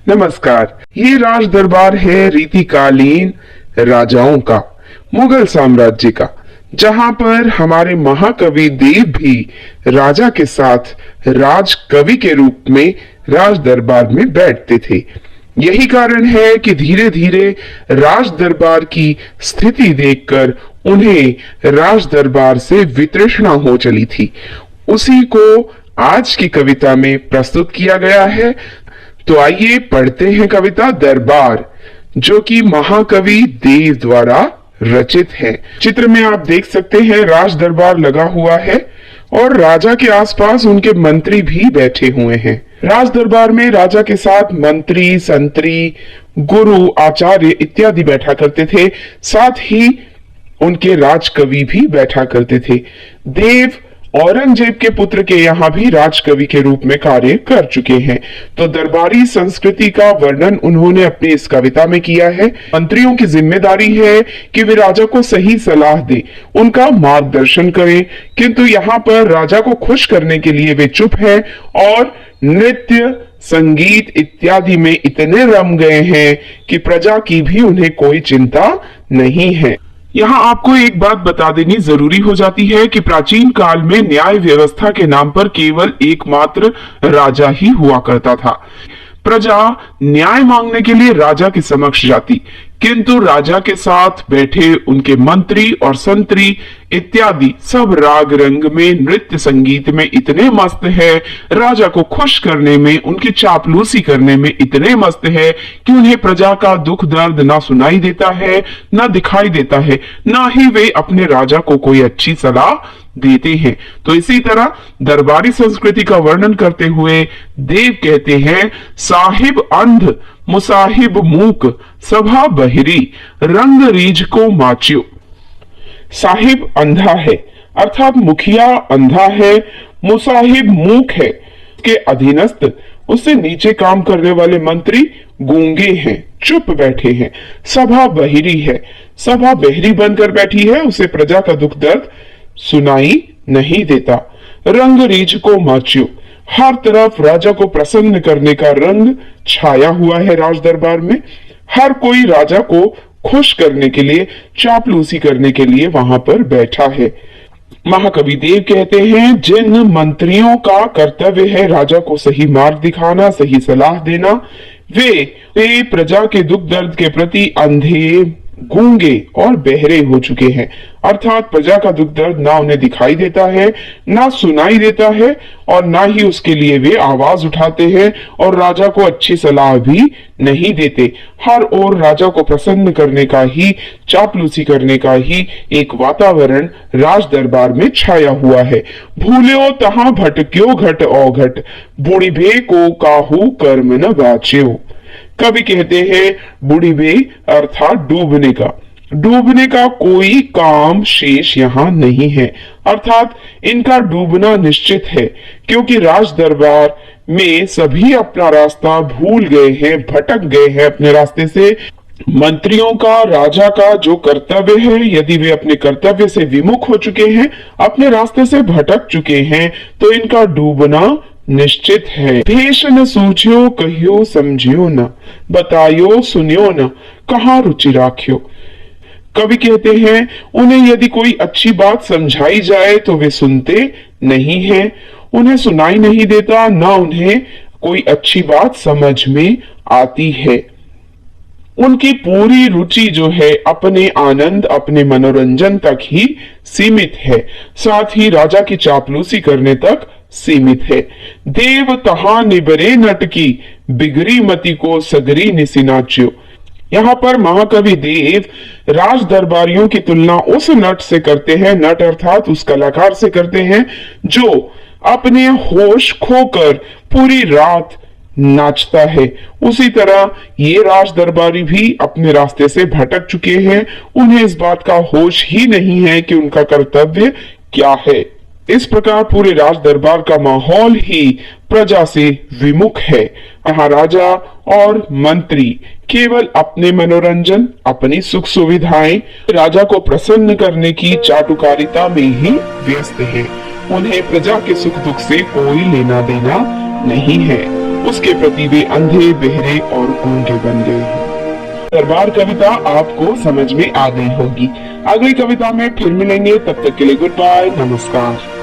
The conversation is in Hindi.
नमस्कार। ये राज दरबार है रीतिकालीन राजाओं का, मुगल साम्राज्य का, जहां पर हमारे महाकवि देव भी राजा के साथ राज कवि के रूप में राज दरबार में बैठते थे। यही कारण है कि धीरे धीरे राज दरबार की स्थिति देखकर उन्हें राज दरबार से वितृष्णा हो चली थी। उसी को आज की कविता में प्रस्तुत किया गया है। तो आइए पढ़ते हैं कविता दरबार, जो कि महाकवि देव द्वारा रचित है। चित्र में आप देख सकते हैं राज दरबार लगा हुआ है और राजा के आसपास उनके मंत्री भी बैठे हुए हैं। राज दरबार में राजा के साथ मंत्री, संतरी, गुरु, आचार्य इत्यादि बैठा करते थे। साथ ही उनके राजकवि भी बैठा करते थे। देव औरंगजेब के पुत्र के यहाँ भी राजकवि के रूप में कार्य कर चुके हैं। तो दरबारी संस्कृति का वर्णन उन्होंने अपनी इस कविता में किया है। मंत्रियों की जिम्मेदारी है कि वे राजा को सही सलाह दें, उनका मार्गदर्शन करें, किंतु यहाँ पर राजा को खुश करने के लिए वे चुप हैं और नृत्य, संगीत इत्यादि में इतने रम गए हैं कि प्रजा की भी उन्हें कोई चिंता नहीं है। यहाँ आपको एक बात बता देनी जरूरी हो जाती है कि प्राचीन काल में न्याय व्यवस्था के नाम पर केवल एकमात्र राजा ही हुआ करता था। प्रजा न्याय मांगने के लिए राजा के समक्ष जाती, किंतु राजा के साथ बैठे उनके मंत्री और संतरी इत्यादि सब राग रंग में, नृत्य संगीत में इतने मस्त है, राजा को खुश करने में, उनकी चापलूसी करने में इतने मस्त है कि उन्हें प्रजा का दुख दर्द ना सुनाई देता है, ना दिखाई देता है, ना ही वे अपने राजा को कोई अच्छी सलाह देते हैं। तो इसी तरह दरबारी संस्कृति का वर्णन करते हुए देव कहते हैं, साहिब अंध मुसाहिब मूक सभा बहिरी रंग रीझ को माच्यो। साहिब अंधा है अर्थात मुखिया अंधा है, मुसाहिब मूक है, के अधीनस्थ उससे नीचे काम करने वाले मंत्री गूंगे हैं, चुप बैठे हैं। सभा बहिरी है, सभा बहरी बनकर बैठी है, उसे प्रजा का दुख दर्द सुनाई नहीं देता। रंग रीझ को माच्यो, हर तरफ राजा को प्रसन्न करने का रंग छाया हुआ है राज दरबार में। हर कोई राजा को खुश करने के लिए, चापलूसी करने के लिए वहां पर बैठा है। महाकवि देव कहते हैं, जिन मंत्रियों का कर्तव्य है राजा को सही मार्ग दिखाना, सही सलाह देना, वे प्रजा के दुख दर्द के प्रति अंधे, गूंगे और बहरे हो चुके हैं। अर्थात प्रजा का दुख दर्द ना उन्हें दिखाई देता है, ना सुनाई देता है और ना ही उसके लिए वे आवाज उठाते हैं और राजा को अच्छी सलाह भी नहीं देते। हर ओर राजा को प्रसन्न करने का ही, चापलूसी करने का ही एक वातावरण राज दरबार में छाया हुआ है। भूल्यो तहां भटक्यो घट औघट, बुढ़िभे को काहू कर्म न बाच्यो। कवि कहते हैं बुढ़िभे अर्थात डूबने का कोई काम शेष यहाँ नहीं है, अर्थात इनका डूबना निश्चित है, क्योंकि राज दरबार में सभी अपना रास्ता भूल गए हैं, भटक गए हैं अपने रास्ते से। मंत्रियों का, राजा का जो कर्तव्य है, यदि वे अपने कर्तव्य से विमुख हो चुके हैं, अपने रास्ते से भटक चुके हैं, तो इनका डूबना निश्चित है। भेष न सूझ्यो कहियो समझियो न, बतायो सुनियो न, कहाँ रुचि राख्यो। कवि कहते हैं, उन्हें यदि कोई अच्छी बात समझाई जाए तो वे सुनते नहीं हैं, उन्हें सुनाई नहीं देता, ना उन्हें कोई अच्छी बात समझ में आती है। उनकी पूरी रुचि जो है अपने आनंद, अपने मनोरंजन तक ही सीमित है, साथ ही राजा की चापलूसी करने तक सीमित है। देव तहां निबरे नट की, बिगड़ी मति को सगरी निसिनाच्यो। यहाँ पर महाकवि देव राज दरबारियों की तुलना उस नट से करते हैं, नट अर्थात उस कलाकार से करते हैं जो अपने होश खोकर पूरी रात नाचता है। उसी तरह ये राज दरबारी भी अपने रास्ते से भटक चुके हैं, उन्हें इस बात का होश ही नहीं है कि उनका कर्तव्य क्या है। इस प्रकार पूरे राज दरबार का माहौल ही प्रजा से विमुख है। यहाँ राजा और मंत्री केवल अपने मनोरंजन, अपनी सुख सुविधाएं, राजा को प्रसन्न करने की चाटुकारिता में ही व्यस्त हैं। उन्हें प्रजा के सुख दुख से कोई लेना देना नहीं है। उसके प्रति वे अंधे, बहरे और गूंगे बन गए हैं। दरबार कविता आपको समझ में आ गई होगी। अगली कविता में फिर मिलेंगे, तब तक के लिए गुड बाय, नमस्कार।